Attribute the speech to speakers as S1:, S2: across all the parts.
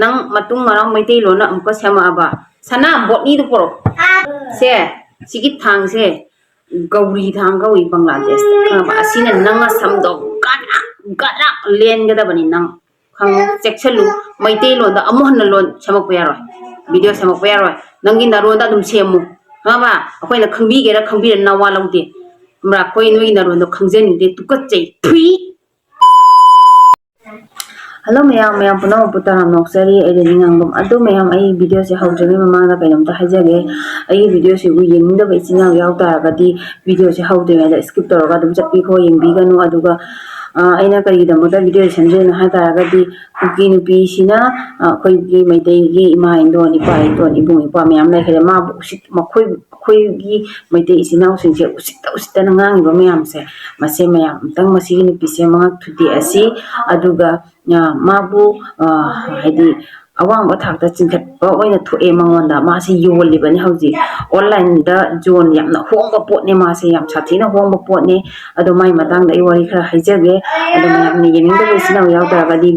S1: nang matung marang mai te lo na amka sema aba sana botni du poro se sigi thang se gauri thang gawi Bangladesh khaba asina nanga samdo gana len ga da bani nang khang section mai te lo da amu han lon samak pa yaro video samak pa yaro nangi naro da dum semu khaba akhoi na khangbi ge ra khangbi na wa lawde mra khoi noi naro no khangjen de tukat chei thui. Hello mayam puno putara noksari editing angum adu mayam ai video se hawjani mama da kainam ta hajage ai video se u yengda bai singa yaw ta gadi video se hawde da skip toroga dum chappi kho yengbi ganu aduga aina kari da moda video sanjay na ha ta gadi kuki nupi sina khoi gi maitei gi ima indo ni pa indo ni bung pa mayam lai khare ma usit makhoi khoi gi maitei sina using se usita na ngang ba mayam se mase mayam tang masi gi nupi se ma thuti asi aduga mabu haidi awang ba thak ta chingkhat ba oina thoe mangonda ma se yoli bani hauji online da zone yamna hongba pot ne ma se yam sathina hongba pot ne ado mai matang da iwari khara haijage ado mayam ni yening da sina yaw da ga di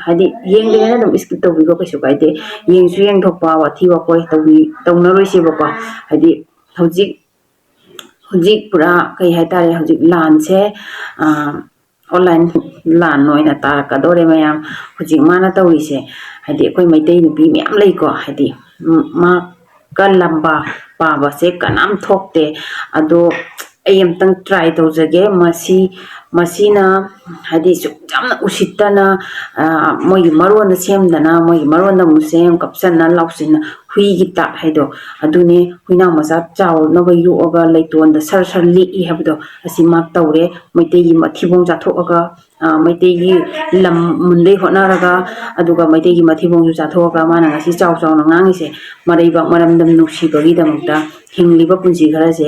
S1: haidi yeng de na dum skip to bi ko kaisu kaide yeng su yeng thokpa wa thi wa koi to bi tongna roi se ba ko haidi hujik pura kai hai tare hujik lan se online lan noina ta ka dore mayam hujik mana tawi se haidi koi maitei nupi myam lei ko haidi ma ka lamba pa ba se kanam thokte ado ayam tang try to jage masina haidi su jamna usitana moi maron na semdana moi maron da musem kapsan na lausina hui gi ta haido adune huina masa chaw no bai yu oga leiton da sar li I habdo asima tawre maitei gi mathibong ja thoga maitei gi lam munle hona raga aduga maitei gi mathibong ju ja thoga mana ngasi chaw na ngangi se marai ba maram dam nuksi bagi damta hingli ba punji khara se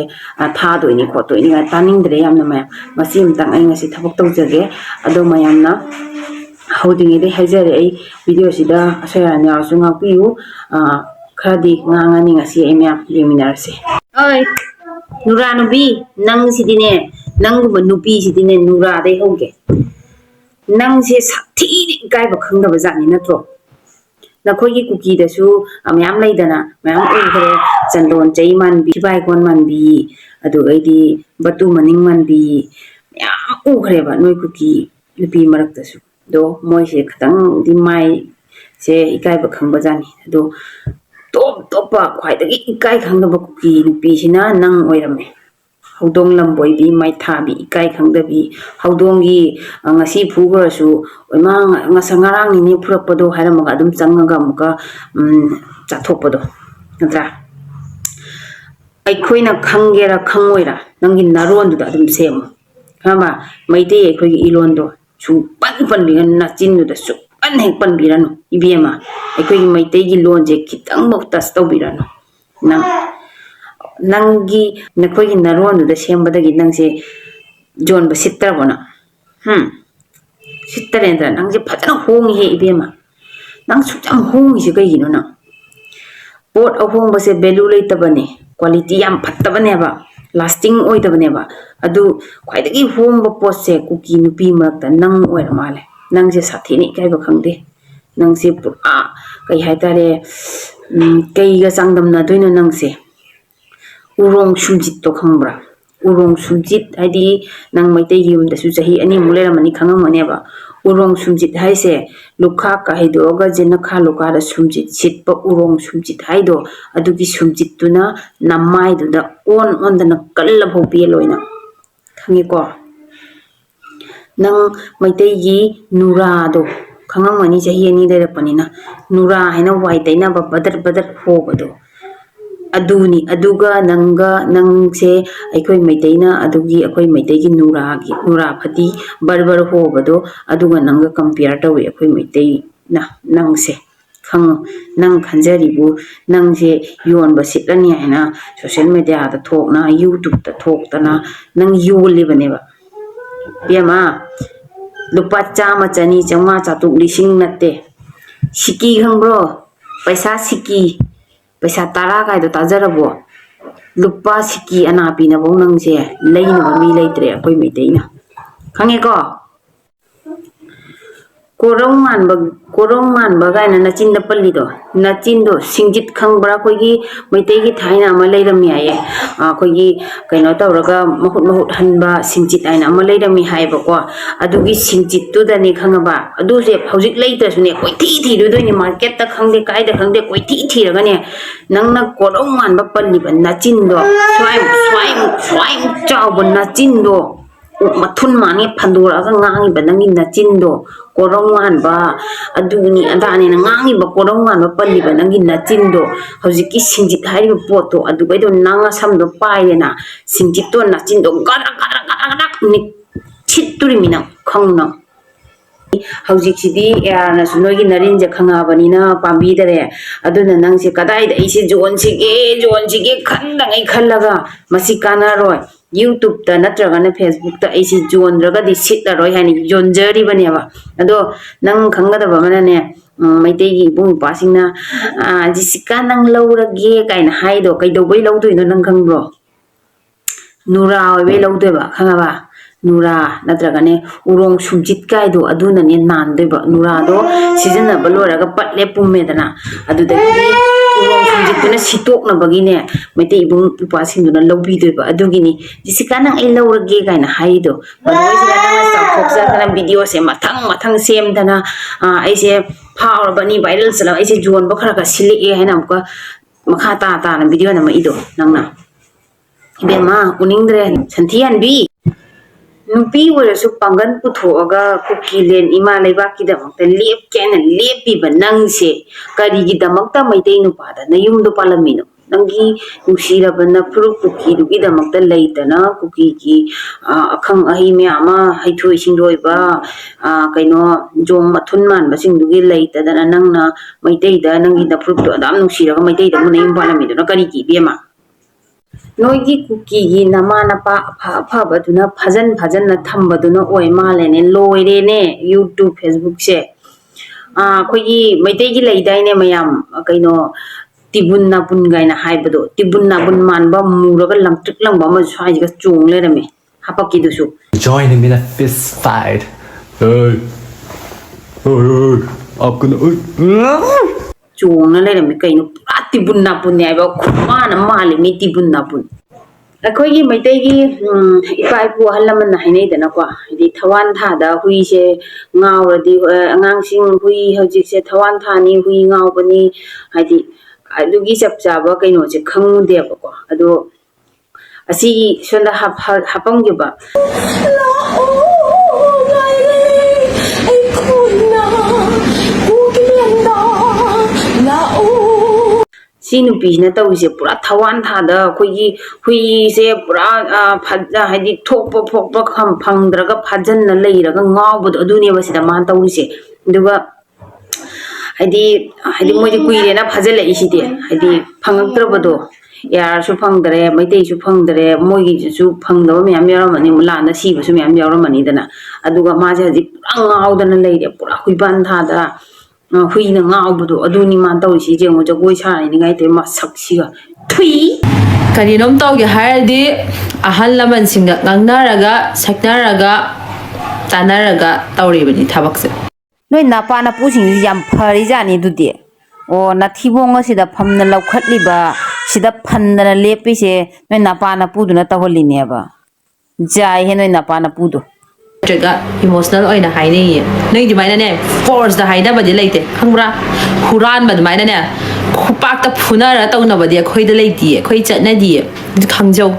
S1: tha doini kho toini ga taning dre yamna ma masim tang ai ngasi thabak tawjage ado mayamna holding ide hajare ai video sida asaya nya sunga piu khadi ngangani ngasi emya yeminarse oi nura nubi nang sidine nang bu nubi sidine nura dai hoge nang se sakthi gai ba khangda ba jani natro nakhoi gi kuki da su amyam laidana mayam oi khare chandon cheiman bi bai kon man bi adu aidi batu maning man bi ya u khare ba noi kuki nupi marak da su do moi se khatang di mai se ikai ba khangba jani do top pa khwai da gi ikai khangda ba kuki nupi sina nang oirame haudong lamboi bi mai tha bi ikai khangda bi haudong gi ngasi phugor su oima ngasangarang ni phurapado hairamaga adum changaga muka chathokpado natra aikhoina khangera khangoira nangi naron du adum sem hama maitei aikoi gi ilondo chu pan bi na chin du da su an hek pan birano ibema aikoi gi maitei gi lonje khitang mok tas to birano nangi nakoi gi naron du da sembada gi nangse jon ba sitra bona sitarendra nangje phajana hongi he ibema nang sujam hongi se kai gino na pot ahong ba se value leitabane quality yam phattabane ba lasting oidabane ba adu khwaidagi hong ba pot se kuki nupi makta nang oira male nang je sathini kai ba khangde nang se pura kai haitare kai ga changdam na doina nang se urong sumjit to khangbra urong sumjit haidi nang maitei yum da su chahi ani mulera mani khangam mane ba urong sumjit haise lukha ka haido ga jena kha lukha da sumjit sitpa urong sumjit haido adugi sumjit tuna namai du da on da na kalla bhopi loina khangi ko nang maitei gi nura do khangam mani chahi ani da panina nura haina wai taina ba badar ho bado aduni aduga nang se aikoi maiteina adugi akoi maitei nura phati barbar ho bado aduga nanga compare tawi akoi maitei na nang se khang nang khanjari bu nang se yon ba sitlani haina social media da thokna YouTube da thoktana nang yuli bane ba yama lupa chama chani chama chatuk lising natte siki khangbro paisa siki paisa tara kai do tajarabo lupa siki anapi na bong nang se leina ba mi leitre akoi maitei na khange ko ꯀꯣꯔꯣꯡ ꯃꯥꯟꯕ ꯀꯥꯏꯅ ꯅꯆꯤꯟꯗ ꯄꯜꯂꯤꯗꯣ ꯅꯆꯤꯟꯗꯣ ꯁꯤꯡꯖꯤꯠ ꯈꯪꯕ꯭ꯔꯥ ꯑꯩꯈꯣꯏꯒꯤ ꯃꯩꯇꯩꯒꯤ ꯊꯥꯏꯅ ꯑꯃ ꯂꯩꯔꯝꯃꯤ ꯍꯥꯏꯌꯦ ꯑꯩꯈꯣꯏꯒꯤ ꯀꯩꯅꯣ ꯇꯧꯔꯒ ꯃꯍꯨꯠ ꯍꯟꯕ ꯁꯤꯡꯖꯤꯠ ꯍꯥꯏꯅ ꯑꯃ ꯂꯩꯔꯝꯃꯤ ꯍꯥꯏꯌꯦꯕꯀꯣ ꯑꯗꯨꯒꯤ ꯁꯤꯡꯖꯤꯠꯇꯨꯗꯅꯦ ꯈꯪꯉꯕ ꯑꯗꯨꯁꯦ ꯍꯧꯖꯤꯛ ꯂꯩꯇ꯭ꯔꯁꯨꯅꯦ ꯀꯣꯏꯊꯤ ꯊꯤꯔꯨꯗꯣꯏꯅꯦ ꯃꯥꯔꯀꯦꯠꯇ ꯈꯪꯗꯦ ꯀꯥꯏꯗ ꯈꯪꯗꯦ ꯀꯣꯏꯊꯤ ꯊꯤꯔꯒꯅꯦ ꯅꯪꯅ ꯀꯣꯔꯣꯡ ꯃꯥꯟꯕ ꯄꯜꯂꯤꯕ ꯅꯆꯤꯟꯗꯣ ꯁ꯭ꯋꯥꯏꯃꯨꯛ ꯆꯥꯎꯕ ꯅꯆꯤꯟꯗꯣ ꯃꯊꯨꯟ ꯃꯥꯡꯉꯦ ꯐꯟꯗꯣꯔꯛꯑꯒ ꯉꯥꯡꯉꯤꯕ ꯅꯪꯒꯤ ꯅꯆꯤꯟꯗꯣ ꯀꯣꯔꯧ ꯃꯥꯟꯕ ꯑꯗꯨꯅꯤ ꯑꯗꯥꯅꯤꯅ ꯉꯥꯡꯉꯤꯕ ꯀꯣꯔꯧ ꯃꯥꯟꯕ ꯄꯜꯂꯤꯕ ꯅꯪꯒꯤ ꯅꯆꯤꯟꯗꯣ ꯍꯧꯖꯤꯛꯀꯤ ꯁꯤꯡꯖꯤꯠ ꯍꯥꯏꯔꯤꯕ ꯄꯣꯠꯇꯣ ꯑꯗꯨꯒꯩꯗꯣ ꯅꯪ ꯁꯝꯗꯣ ꯄꯥꯏꯔꯦꯅ ꯁꯤꯡꯖꯤꯠꯇꯣ ꯅꯆꯤꯟꯗꯣ ꯒꯗꯛ ꯁꯤꯠꯇꯣꯔꯤꯃꯤ ꯅꯪ ꯈꯪꯅ ꯍꯧꯖꯤꯛꯁꯤꯗꯤ ꯌꯥꯔꯅꯁꯨ ꯅꯣꯏꯒꯤ ꯅꯔꯤꯟꯁꯦ ꯈꯪꯉꯛꯑꯕꯅꯤꯅ ꯄꯥꯝꯕꯤꯗꯔꯦ ꯑꯗꯨꯅ ꯅꯪꯁꯦ ꯀꯗꯥꯏꯗ ꯑꯩꯁꯦ ꯖꯣꯟꯁꯤꯒꯦ ꯈꯟꯗꯉꯩ ꯈꯜꯂꯒ ꯃꯁꯤ ꯀꯥꯟꯅꯔꯣꯏ ꯌꯨꯇꯨꯕꯇ ꯅꯠꯇ꯭ꯔꯒꯅ ꯐꯦꯁꯕꯨꯛꯇ ꯑꯩꯁꯤ ꯌꯣꯟꯗ꯭ꯔꯒꯗꯤ ꯁꯤꯠꯂꯔꯣꯏ ꯍꯥꯏꯅ ꯌꯣꯟꯖꯔꯤꯕꯅꯦꯕ ꯑꯗꯣ ꯅꯪ ꯈꯪꯒꯗꯕ ꯑꯃꯅꯅꯦ ꯃꯩꯇꯩꯒꯤ ꯏꯕꯨꯡ ꯏꯄ꯭ꯋꯥꯁꯤꯡꯅ ꯖꯤꯁꯤꯀꯥ ꯅꯪ ꯂꯧꯔꯒꯦ ꯀꯥꯏꯅ ꯍꯥꯏꯗꯣ ꯀꯩꯗꯧꯕꯩ ꯂꯧꯗꯣꯏꯅꯣ ꯅꯪ ꯈꯪꯕ꯭ꯔో ꯅꯨꯔꯥ ꯑꯣꯏꯕꯩ ꯂꯧꯗꯣꯏꯕ ꯈꯪꯉꯕ ꯅꯨꯔꯥ ꯅꯠꯇ꯭ꯔꯒꯅꯦ ꯎꯔꯣꯡ ꯁꯨꯝꯖꯤꯠ ꯀꯥꯏꯗꯣ ꯑꯗꯨꯅꯅꯦ ꯅꯥꯟꯗꯣꯏꯕ ꯅꯨꯔꯥꯗꯣ ꯁꯤꯖꯤꯟꯅꯕ ꯂꯣꯏꯔꯒ ꯄꯠꯂꯦ ꯄꯨꯝꯃꯦꯗꯅ ꯑꯗꯨꯗꯒꯤꯗꯤ ꯎꯔꯣꯡ ꯁꯨꯝꯖꯤꯠꯇꯨꯅ ꯁꯤꯠꯇꯣꯛꯅꯕꯒꯤꯅꯦ ꯃꯩꯇꯩ ꯏꯕꯨꯡ ꯏꯄ꯭ꯋꯥꯁꯤꯡꯗꯨꯅ ꯂꯧꯕꯤꯗꯣꯏꯕ ꯑꯗꯨꯒꯤꯅꯤ ꯖꯤꯁꯤꯀꯥ ꯅꯪ ꯑꯩ ꯂꯧꯔꯒꯦ ꯀꯥꯏꯅ ꯍꯥꯏꯔꯤꯗꯣ ꯃꯗꯨꯒꯤꯁꯤꯗ ꯅꯪꯅ ꯆꯥꯎꯊꯣꯛꯆꯗꯅ ꯚꯤꯗꯤꯑꯣꯁꯦ ꯃꯊꯪ ꯁꯦꯝꯗꯅ ꯑꯩꯁꯦ ꯐꯥꯎꯔꯕꯅꯤ ꯚꯥꯏꯔꯦꯜ ꯆꯠꯂꯒ ꯑꯩꯁꯦ ꯌꯣꯟꯕ ꯈꯔ ꯁꯤꯜꯂꯛꯑꯦ ꯍꯥꯏꯅ ꯑꯃꯨꯛꯀ ꯃꯈꯥ ꯇꯥꯅ ꯚꯤꯗꯤꯑꯣ ꯅꯝꯃꯛꯏꯗꯣ ꯅꯪꯅ 이베마 우닝드레 산티안비 ꯅꯨꯄꯤ ꯑꯣꯏꯔꯁꯨ ꯄꯥꯡꯒꯟ ꯄꯨꯊꯣꯛꯑꯒ ꯀꯨꯀꯤꯂꯦꯟ ꯏꯃꯥ ꯂꯩꯕꯥꯛꯀꯤꯗꯃꯛꯇ ꯂꯦꯞꯀꯦꯅ ꯂꯦꯞꯄꯤꯕ ꯅꯪꯁꯦ ꯀꯔꯤꯒꯤꯗꯃꯛꯇ ꯃꯩꯇꯩ ꯅꯨꯄꯥꯗ ꯅꯌꯨꯝꯗꯣ ꯄꯥꯜꯂꯝꯃꯤꯅꯣ ꯅꯪꯒꯤ ꯅꯨꯡꯁꯤꯔꯕ ꯅꯐꯨꯔꯨꯞ ꯀꯨꯀꯤꯗꯨꯒꯤꯗꯃꯛꯇ ꯂꯩꯇꯅ ꯀꯨꯀꯤꯒꯤ ꯑꯈꯪ ꯑꯍꯩ ꯃꯌꯥꯝ ꯑꯃ ꯍꯩꯊꯣꯏ ꯁꯤꯡꯊꯣꯏꯕ ꯀꯩꯅꯣ ꯖꯣꯝ ꯃꯊꯨꯟ ꯃꯥꯟꯕꯁꯤꯡꯗꯨꯒꯤ ꯂꯩꯇꯗꯅ ꯅꯪꯅ ꯃꯩꯇꯩꯗ ꯅꯪꯒꯤ ꯅꯐꯨꯔꯨꯞꯇꯣ ꯑꯗꯥꯝ ꯅꯨꯡꯁꯤꯔꯒ ꯃꯩꯇꯩꯗ ꯑꯃꯨꯛ ꯅꯌꯨꯝ ꯄꯥꯜꯂꯝꯃꯤꯗꯨꯅ ꯀꯔꯤꯒꯤ ꯏꯕꯦꯝꯃ ꯅꯣꯏꯒꯤ ꯀꯨꯀꯤꯒꯤ ꯅꯃꯥ ꯅꯄꯥ ꯑꯐꯕꯗꯨꯅ ꯐꯖꯅ ꯊꯝꯕꯗꯨꯅ ꯑꯣꯏ ꯃꯥꯜꯂꯦꯅꯦ ꯂꯣꯏꯔꯦꯅꯦ ꯌꯨꯇꯨꯕ ꯐꯦꯁꯕꯨꯛꯁꯦ ꯑꯩꯈꯣꯏꯒꯤ ꯃꯩꯇꯩꯒꯤ ꯂꯩꯗꯥꯏꯅꯦ ꯃꯌꯥꯝ ꯀꯩꯅꯣ ꯇꯤꯕꯨꯟ ꯅꯥꯄꯨꯟ ꯀꯥꯏꯅ ꯍꯥꯏꯕꯗꯣ ꯇꯤꯕꯨꯟ ꯅꯥꯄꯨꯟ ꯃꯥꯟꯕ ꯃꯨꯔꯒ ꯂꯪꯇ꯭ꯔꯤꯛ ꯂꯪꯕ ꯑꯃ ꯁ꯭ꯋꯥꯏꯁꯤꯒ ꯆꯣꯡ ꯂꯩꯔꯝꯃꯦ ꯍꯥꯄꯛꯀꯤꯗꯨꯁꯨ
S2: Joining me in a fist fight. Hey. Hey.
S1: ꯆꯣꯡꯅ ꯂꯩꯔꯝꯃꯦ ꯀꯩꯅꯣ ꯄꯨꯔꯥ ꯇꯤꯕꯨꯟ ꯅꯥꯄꯨꯟꯅꯦ ꯍꯥꯏꯕ ꯈꯨꯃꯥꯟ ꯑꯃ ꯃꯥꯜꯂꯤ ꯃꯤ ꯇꯤꯕꯨꯟ ꯅꯥꯄꯨꯟ ꯑꯩꯈꯣꯏꯒꯤ ꯃꯩꯇꯩꯒꯤ ꯏꯄꯥ ꯏꯄꯨ ꯑꯍꯜ ꯂꯃꯟꯅ ꯍꯥꯏꯅꯩꯗꯅꯀꯣ ꯍꯥꯏꯗꯤ ꯊꯋꯥꯟ ꯊꯥꯗ ꯍꯨꯏꯁꯦ ꯉꯥꯎꯔꯗꯤ ꯑꯉꯥꯡꯁꯤꯡ ꯍꯨꯏ ꯍꯧꯖꯤꯛꯁꯦ ꯊꯋꯥꯟ ꯊꯥꯅꯤ ꯍꯨꯏ ꯉꯥꯎꯕꯅꯤ ꯍꯥꯏꯗꯤ ꯑꯗꯨꯒꯤ ꯆꯞ ꯆꯥꯕ ꯀꯩꯅꯣꯁꯦ ꯈꯪꯗꯦꯕꯀꯣ ꯑꯗꯣ ꯑꯁꯤꯒꯤ ꯁꯣꯝꯗ ꯍꯥꯄꯝꯈꯤꯕ ꯁꯤ ꯅꯨꯄꯤꯁꯤꯅ ꯇꯧꯔꯤꯁꯦ ꯄꯨꯔꯥ ꯊꯋꯥꯟ ꯊꯥꯗ ꯑꯩꯈꯣꯏꯒꯤ ꯍꯨꯏꯁꯦ ꯄꯨꯔꯥ ꯍꯥꯏꯗꯤ ꯊꯣꯛꯄ ꯐꯪꯗ꯭ꯔꯒ ꯐꯥꯖꯟꯅ ꯂꯩꯔꯒ ꯉꯥꯎꯕꯗꯣ ꯑꯗꯨꯅꯦꯕ ꯁꯤꯗ ꯃꯥꯅ ꯇꯧꯔꯤꯁꯦ ꯑꯗꯨꯒ ꯍꯥꯏꯗꯤ ꯃꯣꯏꯗꯤ ꯀꯨꯏꯔꯦꯅ ꯐꯥꯖꯤꯜꯂꯛꯏꯁꯤꯗꯤ ꯍꯥꯏꯗꯤ ꯐꯪꯉꯛꯇ꯭ꯔꯕꯗꯣ ꯌꯥꯔꯁꯨ ꯐꯪꯗ꯭ꯔꯦ ꯃꯩꯇꯩꯁꯨ ꯐꯪꯗ꯭ꯔꯦ ꯃꯣꯏꯒꯤꯁꯨ ꯐꯪꯗꯕ ꯃꯌꯥꯝ ꯌꯥꯎꯔꯝꯃꯅꯤ ꯂꯥꯟꯗ ꯁꯤꯕꯁꯨ ꯃꯌꯥꯝ ꯌꯥꯎꯔꯝꯃꯅꯤꯗꯅ ꯑꯗꯨꯒ ꯃꯥꯁꯦ ꯍꯧꯖꯤꯛ ꯄꯨꯔꯥ ꯉꯥꯎꯗꯅ ꯂꯩꯔꯦ ꯄꯨꯔꯥ ꯍꯨꯏꯄꯥꯟ ꯊꯥꯗ ꯍꯨꯏꯅ ꯉꯥꯎꯕꯗꯣ ꯑꯗꯨꯅꯤ ꯃꯥꯅ ꯇꯧꯔꯤꯁꯤ ꯌꯦꯡꯉꯣ ꯖꯒꯣꯏ ꯁꯥꯔꯤꯅꯤꯉꯥꯏ ꯇꯧꯔꯤ ꯃꯁꯛꯁꯤꯒ ꯊꯨꯏ
S3: ꯀꯔꯤꯅꯣꯝ ꯇꯧꯒꯦ ꯍꯥꯏꯔꯗꯤ ꯑꯍꯜ ꯂꯃꯟꯁꯤꯡꯒ ꯉꯥꯡꯅꯔꯒ ꯁꯛꯅꯔꯒ ꯇꯥꯟꯅꯔꯒ ꯇꯧꯔꯤꯕꯅꯤ ꯊꯕꯛꯁꯦ
S1: ꯅꯣꯏ ꯅꯄꯥ ꯅꯄꯨꯁꯤꯡꯁꯤ ꯌꯥꯝ ꯐꯔꯤꯖꯥꯠꯅꯤ ꯑꯗꯨꯗꯤ ꯑꯣ ꯅꯊꯤꯕꯣꯡ ꯑꯁꯤꯗ ꯐꯝꯅ ꯂꯧꯈꯠꯂꯤꯕ ꯁꯤꯗ ꯐꯟꯗꯅ ꯂꯦꯞꯄꯤꯁꯦ ꯅꯣꯏ ꯅꯄꯥ ꯅꯄꯨꯗꯨꯅ ꯇꯧꯍꯜꯂꯤꯅꯦꯕ ꯖꯥꯏꯍꯦ ꯅꯣꯏ ꯅꯄꯥ ꯅꯄꯨꯗꯣ
S3: ꯅꯠꯇ꯭ꯔꯒ ꯏꯃꯣꯁꯅꯦꯜ ꯑꯣꯏꯅ ꯍꯥꯏꯅꯩꯌꯦ ꯅꯣꯏ ꯑꯗꯨꯃꯥꯏꯅꯅꯦ ꯐꯣꯔꯁꯇ ꯍꯥꯏꯅꯕꯗꯤ ꯂꯩꯇꯦ ꯈꯪꯕ꯭ꯔꯥ ꯍꯨꯔꯥꯟꯕ ꯑꯗꯨꯃꯥꯏꯅꯅꯦ ꯈꯨꯄꯥꯛꯇ ꯐꯨꯅꯔ ꯇꯧꯅꯕꯗꯤ ꯑꯩꯈꯣꯏꯗ ꯂꯩꯇꯤꯌꯦ ꯑꯩꯈꯣꯏ ꯆꯠꯅꯗꯤꯌꯦ ꯑꯗꯨ ꯈꯪꯖꯧ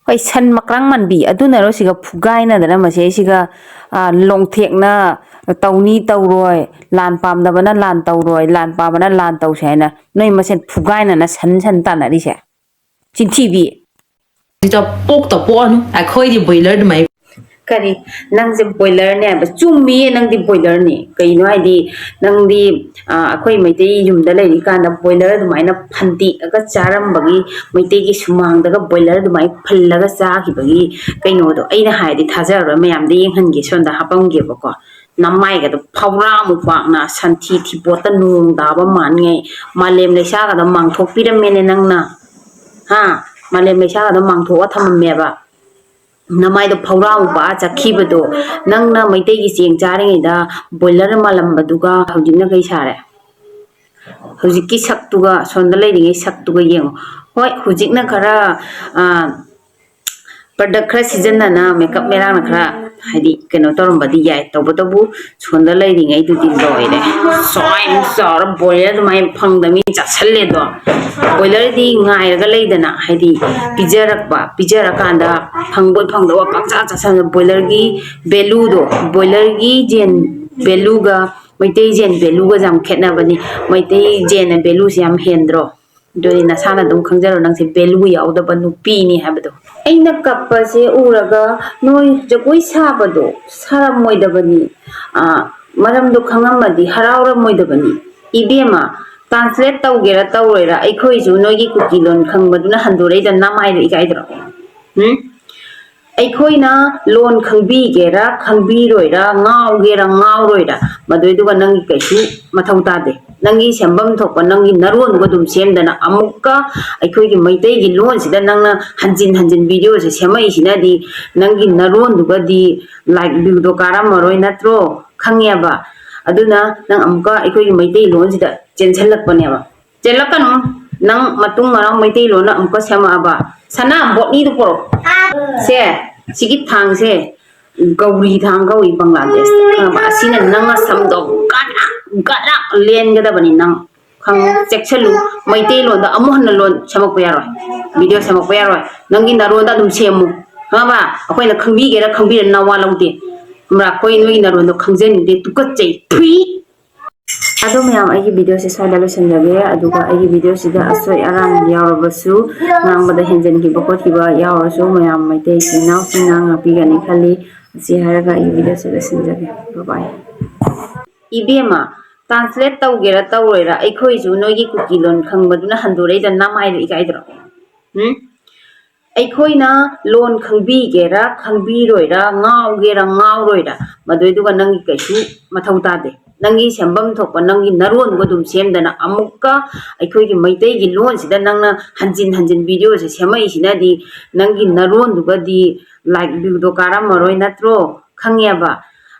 S1: ꯍꯣꯏ ꯁꯟ ꯃꯀ꯭ꯔꯥꯡ ꯃꯥꯟꯕꯤ ꯑꯗꯨꯅꯔꯣ ꯁꯤꯒ ꯐꯨꯒꯥꯏꯅꯗꯅ ꯃꯁꯤꯁꯤꯒ ꯂꯣꯡꯊꯦꯛꯅ ꯇꯧꯅꯤ ꯇꯧꯔꯣꯏ ꯂꯥꯟ ꯄꯥꯝꯗꯕꯅ ꯂꯥꯟ ꯇꯧꯔꯣꯏ ꯂꯥꯟ ꯄꯥꯝꯕꯅ ꯂꯥꯟ ꯇꯧꯁꯦ ꯍꯥꯏꯅ ꯅꯣꯏ ꯃꯁꯦꯟ ꯐꯨꯒꯥꯏꯅꯅ ꯁꯟ ꯇꯥꯟꯅꯔꯤꯁꯦ ꯆꯤꯟꯊꯤꯕꯤ
S3: ꯄꯣꯛꯇ ꯄꯣꯛꯑꯅꯨ ꯑꯩꯈꯣꯏꯗꯤ ꯕꯣꯏꯂꯔ ꯑꯗꯨꯃꯥꯏꯅ
S1: ꯀꯔꯤ ꯅꯪꯁꯦ ꯕꯣꯏꯂꯔꯅꯦ ꯍꯥꯏꯕ ꯆꯨꯝꯃꯤꯌꯦ ꯅꯪꯗꯤ ꯕꯣꯏꯂꯔꯅꯤ ꯀꯩꯅꯣ ꯍꯥꯏꯗꯤ ꯅꯪꯗꯤ ꯑꯩꯈꯣꯏ ꯃꯩꯇꯩ ꯌꯨꯝꯗ ꯂꯩꯔꯤꯀꯥꯟꯗ ꯕꯣꯏꯂꯔ ꯑꯗꯨꯃꯥꯏꯅ ꯐꯟꯇꯦꯛꯑꯒ ꯆꯥꯔꯝꯕꯒꯤ ꯃꯩꯇꯩꯒꯤ ꯁꯨꯃꯥꯡꯗꯒ ꯕꯣꯏꯂꯔ ꯑꯗꯨꯃꯥꯏꯅ ꯐꯜꯂꯒ ꯆꯥꯈꯤꯕꯒꯤ ꯀꯩꯅꯣꯗꯣ ꯑꯩꯅ ꯍꯥꯏꯔꯗꯤ ꯊꯥꯖꯔꯔꯣꯏ ꯃꯌꯥꯝꯗ ꯌꯦꯡꯍꯟꯒꯦ ꯁꯣꯝꯗ ꯍꯥꯄꯝꯒꯦꯕꯀꯣ ꯅꯃꯥꯏꯒꯗꯣ ꯐꯧꯔꯥꯃꯨꯛ ꯄꯥꯛꯅ ꯁꯟꯊꯤ ꯊꯤꯄꯣꯠꯇ ꯅꯣꯡ ꯇꯥꯕ ꯃꯥꯟꯉꯩ ꯃꯥꯂꯦꯝ ꯂꯩꯁꯥꯒꯗꯣ ꯃꯥꯡꯊꯣꯛꯄꯤꯔꯝꯃꯦꯅꯦ ꯅꯪꯅ ꯍꯥ ꯃꯥꯂꯦꯝ ꯂꯩꯁꯥꯒꯗꯣ ꯃꯥꯡꯊꯣꯛꯑ ꯊꯝꯃꯝꯃꯦꯕ ꯅꯃꯥꯏꯗꯣ ꯐꯧꯔꯥꯎꯕ ꯆꯠꯈꯤꯕꯗꯣ ꯅꯪꯅ ꯃꯩꯇꯩꯒꯤ ꯆꯦꯡ ꯆꯥꯔꯤꯉꯩꯗ ꯕꯣꯏꯂꯔ ꯃꯥꯜꯂꯝꯕꯗꯨꯒ ꯍꯧꯖꯤꯛꯅ ꯀꯩ ꯁꯥꯔꯦ ꯍꯧꯖꯤꯛꯀꯤ ꯁꯛꯇꯨꯒ ꯁꯣꯟꯗ ꯂꯩꯔꯤꯉꯩ ꯁꯛꯇꯨꯒ ꯌꯦꯡꯉꯣ ꯍꯣꯏ ꯍꯧꯖꯤꯛꯅ ꯈꯔ ꯄ꯭ꯔꯗꯛ ꯈꯔ ꯁꯤꯖꯤꯟꯅꯅ ꯃꯦꯀꯞ ꯃꯦꯔꯥꯡꯅ ꯈꯔ ꯍꯥꯏꯗꯤ ꯀꯩꯅꯣ ꯇꯧꯔꯝꯕꯗꯤ ꯌꯥꯏ ꯇꯧꯕꯇꯕꯨ ꯁꯣꯟꯗ ꯂꯩꯔꯤꯉꯩꯗꯨꯗꯤ ꯂꯣꯏꯔꯦ ꯁ꯭ꯋꯥꯏꯅ ꯆꯥꯎꯔ ꯕꯣꯏꯂꯔ ꯑꯗꯨꯃꯥꯏꯅ ꯐꯪꯗꯃꯤ ꯆꯥꯁꯜꯂꯦꯗꯣ ꯕꯣꯏꯂꯔꯗꯤ ꯉꯥꯏꯔꯒ ꯂꯩꯗꯅ ꯍꯥꯏꯗꯤ ꯄꯤꯖꯔꯀꯥꯟꯗ ꯐꯪꯕꯣꯏ ꯐꯪꯗꯕ ꯄꯪꯆꯥ ꯆꯥꯁꯟꯕ ꯕꯣꯏꯂꯔꯒꯤ ꯚꯦꯂꯨꯗꯣ ꯕꯣꯏꯂꯔꯒꯤ ꯖꯦꯟ ꯚꯦꯂꯨꯒ ꯃꯩꯇꯩ ꯖꯦꯟ ꯚꯦꯂꯨꯒꯁꯦ ꯌꯥꯝ ꯈꯦꯠꯅꯕꯅꯤ ꯃꯩꯇꯩ ꯖꯦꯟꯅ ꯚꯦꯂꯨꯁꯦ ꯌꯥꯝ ꯍꯦꯟꯗ꯭ꯔో ꯑꯗꯨꯗꯤ ꯅꯁꯥꯅ ꯑꯗꯨꯝ ꯈꯪꯖꯔꯣ ꯅꯪꯁꯦ ꯚꯦꯂꯨ yaudaba ꯅꯨꯄꯤꯅꯤ ꯍꯥꯏꯕꯗꯣ ꯑꯩꯅ ꯀꯞꯄꯁꯦ ꯎꯔꯒ ꯅꯣꯏ ꯖꯒꯣꯏ ꯁꯥꯕꯗꯣ ꯁꯥꯔꯝꯃꯣꯏꯗꯕꯅꯤ ꯃꯔꯝꯗꯣ ꯈꯪꯉꯝꯃꯗꯤ ꯍꯔꯥꯎꯔꯝꯃꯣꯏꯗꯕꯅꯤ ꯏꯕꯦꯝꯃ ꯇ꯭ꯔꯥꯟꯁꯂꯦꯠ ꯇꯧꯒꯦꯔꯥ ꯇꯧꯔꯣꯏꯔꯥ ꯑꯩꯈꯣꯏꯁꯨ ꯅꯣꯏꯒꯤ ꯀꯨꯀꯤ ꯂꯣꯟ ꯈꯪꯕꯗꯨꯅ ꯍꯟꯗꯣꯔꯛꯏꯗ ꯅꯃꯥꯏꯗꯣ ꯏꯀꯥꯏꯗ꯭ꯔꯣ ꯑꯩꯈꯣꯏꯅ ꯂꯣꯟ ꯈꯪꯕꯤꯒꯦꯔꯥ ꯈꯪꯕꯤꯔꯣꯏꯔꯥ ꯉꯥꯎꯒꯦꯔꯥ ꯉꯥꯎꯔꯣꯏꯔꯥ ꯃꯗꯨꯏꯗꯨꯒ ꯅꯪꯒꯤ ꯀꯩꯁꯨ ꯃꯊꯧ ꯇꯥꯗꯦ ꯅꯪꯒꯤ ꯁꯦꯝꯐꯝ ꯊꯣꯛꯄ ꯅꯪꯒꯤ ꯅꯔꯣꯟꯗꯨꯒ ꯑꯗꯨꯝ ꯁꯦꯝꯗꯅ ꯑꯃꯨꯛꯀ ꯑꯩꯈꯣꯏꯒꯤ ꯃꯩꯇꯩꯒꯤ ꯂꯣꯟꯁꯤꯗ ꯅꯪꯅ ꯍꯟꯖꯤꯟ ꯍꯟꯖꯤन ꯚꯤꯗꯤꯑꯣꯁꯦ ꯁꯦꯝꯃꯛꯏꯁꯤꯅꯗꯤ ꯅꯪꯒꯤ ꯅꯔꯣꯟꯗꯨꯒꯗꯤ ꯂꯥꯏꯛ ꯚ꯭ꯌꯨꯗꯣ ꯀꯥꯔꯝꯃꯔꯣꯏ ꯅꯠꯇ꯭ꯔꯣ ꯈꯪꯉꯦꯕ ꯑꯗꯨꯅ ꯅꯪ ꯑꯃꯨꯛꯀ ꯑꯩꯈꯣꯏꯒꯤ ꯃꯩꯇꯩ ꯂꯣꯟꯁꯤꯗ ꯆꯦꯟꯁꯤꯜꯂꯛꯄꯅꯦꯕ ꯆꯦꯜꯂꯛꯀꯅꯨ ꯅꯪ ꯃꯇꯨꯡ ꯃꯅꯥꯎ ꯃꯩꯇꯩ ꯂꯣꯟꯅ ꯑꯃꯨꯛꯀ ꯁꯦꯝꯃꯛꯑꯕ ꯁꯅꯥ ꯕꯣꯠꯅꯤꯗꯨ ꯄꯣꯔꯛ ꯁꯦ ꯁꯤꯒꯤ ꯊꯥꯡꯁꯦ ꯒꯧꯔꯤ ꯊꯥꯡ ꯀꯧꯏ ꯕꯪꯒ꯭ꯂꯥꯗꯦꯁꯇ ꯈꯪꯉꯕ ꯑꯁꯤꯅ ꯅꯪꯅ ꯁꯝꯗꯣ ꯒꯗꯛ ꯂꯦꯟꯒꯗꯕꯅꯤ ꯅꯪ ꯆꯦꯛꯁꯤꯜꯂꯨ ꯃꯩꯇꯩꯂꯣꯟꯗ ꯑꯃꯨꯛ ꯍꯟꯅ ꯂꯣꯟ ꯁꯦꯝꯃꯛꯄ ꯌꯥꯔꯣꯏ ꯚꯤꯗꯤꯑꯣ ꯁꯦꯝꯃꯛꯄ ꯌꯥꯔꯣꯏ ꯅꯪꯒꯤ ꯅꯔꯣꯟꯗ ꯑꯗꯨꯝ ꯁꯦꯝꯃꯨ ꯈꯪꯉꯕ ꯑꯩꯈꯣꯏꯅ ꯈꯪꯕꯤꯒꯦꯔꯥ ꯈꯪꯕꯤꯔ ꯅꯋꯥ ꯂꯧꯗꯦ ꯈꯪꯕ꯭ꯔꯥ ꯑꯩꯈꯣꯏ ꯅꯣꯏꯒꯤ ꯅꯔꯣꯟꯗꯣ ꯈꯪꯖꯅꯤꯡꯗꯦ ꯇꯨꯀꯠꯆꯩ ꯐ꯭ꯔꯤ ꯑꯗꯣ ꯃꯌꯥꯝ ꯑꯩꯒꯤ ꯚꯤꯗꯤꯑꯣꯁꯦ ꯁ꯭ꯋꯥꯏꯗ ꯂꯣꯏꯁꯤꯟꯖꯒꯦ ꯑꯗꯨꯒ ꯑꯩꯒꯤ ꯚꯤꯗꯤꯑꯣꯁꯤꯗ ꯑꯁꯣꯏ ꯑꯔꯥꯟ ꯌꯥꯎꯔꯕꯁꯨ ꯉꯥꯡꯕꯗ ꯍꯦꯟꯖꯤꯟꯈꯤꯕ ꯈꯣꯠꯈꯤꯕ ꯌꯥꯎꯔꯁꯨ ꯃꯌꯥꯝ ꯃꯩꯇꯩ ꯏꯆꯤꯟ ꯏꯅꯥꯎꯁꯤꯡꯅ ꯉꯥꯛꯄꯤꯒꯅꯤ ꯈꯜꯂꯤ ꯑꯁꯤ ꯍꯥꯏꯔꯒ ꯑꯩꯒꯤ ꯚꯤꯗꯤꯑꯣꯁꯦ ꯂꯣꯏꯁꯤꯟꯖꯒꯦ ꯕꯥꯏ ꯏꯕꯦꯝꯃ ꯇ꯭ꯔꯥꯟꯁꯂꯦꯠ ꯇꯧꯒꯦꯔꯥ ꯇꯧꯔꯣꯏꯔꯥ ꯑꯩꯈꯣꯏꯁꯨ ꯅꯣꯏꯒꯤ ꯀꯨꯀꯤ ꯂꯣꯟ ꯈꯪꯕꯗꯨꯅ ꯍꯟꯗꯣꯔꯛꯏꯗ ꯅꯃꯥꯏꯗꯣ ꯏꯀꯥꯏꯗ꯭ꯔꯣ ꯑꯩꯈꯣꯏꯅ ꯂꯣꯟ ꯈꯪꯕꯤꯒꯦꯔꯥ ꯈꯪꯕꯤꯔꯣꯏꯔꯥ ꯉꯥꯎꯒꯦꯔꯥ ꯉꯥꯎꯔꯣꯏꯔꯥ ꯃꯗꯨꯏꯗꯨꯒ ꯅꯪꯒꯤ ꯀꯩꯁꯨ ꯃꯊꯧ ꯇꯥꯗꯦ ꯅꯪꯒꯤ ꯁꯦꯝꯐꯝ ꯊꯣꯛꯄ ꯅꯪꯒꯤ ꯅꯔꯣꯟꯗꯨꯒ ꯑꯗꯨꯝ ꯁꯦꯝꯗꯅ ꯑꯃꯨꯛꯀ ꯑꯩꯈꯣꯏꯒꯤ ꯃꯩꯇꯩꯒꯤ ꯂꯣꯟꯁꯤꯗ ꯅꯪꯅ ꯍꯟꯖꯤन हंजिन ꯚꯤꯗꯤꯑꯣꯁꯦ ꯁꯦꯝꯃꯛꯏꯁꯤꯅꯗꯤ ꯅꯪꯒꯤ ꯅꯔꯣꯟꯗꯨꯒꯗꯤ ꯂꯥꯏꯛ ꯚ꯭ꯌꯨꯗꯣ ꯀꯥꯔꯝꯃꯔꯣꯏ ꯅꯠꯇ꯭ꯔꯣ ꯈꯪꯉꯦꯕ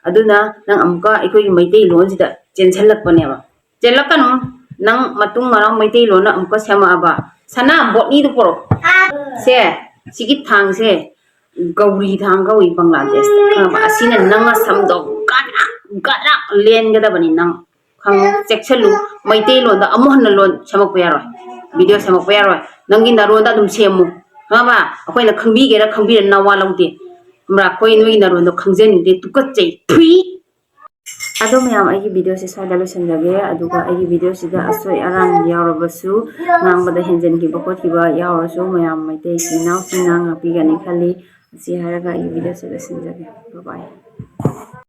S1: ꯑꯗꯨꯅ ꯅꯪ ꯑꯃꯨꯛꯀ ꯑꯩꯈꯣꯏꯒꯤ ꯃꯩꯇꯩ ꯂꯣꯟꯁꯤꯗ ꯆꯦꯟꯁꯤꯜꯂꯛꯄꯅꯦꯕ ꯆꯦꯜꯂꯛꯀꯅꯨ ꯅꯪ ꯃꯇꯨꯡ ꯃꯅꯥꯎ ꯃꯩꯇꯩ ꯂꯣꯟꯅ ꯑꯃꯨꯛꯀ ꯁꯦꯝꯃꯛꯑꯕ ꯁꯅꯥ ꯕꯣꯠꯅꯤꯗꯨ ꯄꯣꯔꯛ ꯁꯦ ꯁꯤꯒꯤ ꯊꯥꯡꯁꯦ ꯒꯧꯔꯤ ꯊꯥꯡ ꯀꯧꯏ ꯕꯪꯒ꯭ꯂꯥꯗꯦꯁꯇ ꯈꯪꯉꯕ ꯑꯁꯤꯅ ꯅꯪꯅ ꯁꯝꯗꯣ ꯒꯗꯛ ꯂꯦꯟꯒꯗꯕꯅꯤ ꯅꯪ ꯆꯦꯛꯁꯤꯜꯂꯨ ꯃꯩꯇꯩꯂꯣꯟꯗ ꯑꯃꯨꯛ ꯍꯟꯅ ꯂꯣꯟ ꯁꯦꯝꯃꯛꯄ ꯌꯥꯔꯣꯏ ꯚꯤꯗꯤꯑꯣ ꯁꯦꯝꯃꯛꯄ ꯌꯥꯔꯣꯏ ꯅꯪꯒꯤ ꯅꯔꯣꯟꯗ ꯑꯗꯨꯝ ꯁꯦꯝꯃꯨ ꯈꯪꯉꯕ ꯑꯩꯈꯣꯏꯅ ꯈꯪꯕꯤꯒꯦꯔꯥ ꯈꯪꯕꯤꯔ ꯅꯋꯥ ꯂꯧꯗꯦ ꯈꯪꯕ꯭ꯔꯥ ꯑꯩꯈꯣꯏ ꯅꯣꯏꯒꯤ ꯅꯔꯣꯟꯗꯣ ꯈꯪꯖꯅꯤꯡꯗꯦ ꯇꯨꯀꯠꯆꯩ ꯐ꯭ꯔꯤ ꯑꯗꯣ ꯃꯌꯥꯝ ꯑꯩꯒꯤ ꯚꯤꯗꯤꯑꯣꯁꯦ ꯁ꯭ꯋꯥꯏꯗ ꯂꯣꯏꯁꯤꯟꯖꯒꯦ ꯑꯗꯨꯒ ꯑꯩꯒꯤ ꯚꯤꯗꯤꯑꯣꯁꯤꯗ ꯑꯁꯣꯏ ꯑꯔꯥꯟ ꯌꯥꯎꯔꯕꯁꯨ ꯉꯥꯡꯕꯗ ꯍꯦꯟꯖꯤꯟꯈꯤꯕ ꯈꯣꯠꯈꯤꯕ ꯌꯥꯎꯔꯁꯨ ꯃꯌꯥꯝ ꯃꯩꯇꯩ ꯏꯆꯤꯟ ꯏꯅꯥꯎꯁꯤꯡꯅ ꯉꯥꯛꯄꯤꯒꯅꯤ ꯈꯜꯂꯤ ꯑꯁꯤ ꯍꯥꯏꯔꯒ ꯑꯩꯒꯤ ꯚꯤꯗꯤꯑꯣꯁꯦ ꯂꯣꯏꯁꯤꯟꯖꯒꯦ ꯕꯥꯏ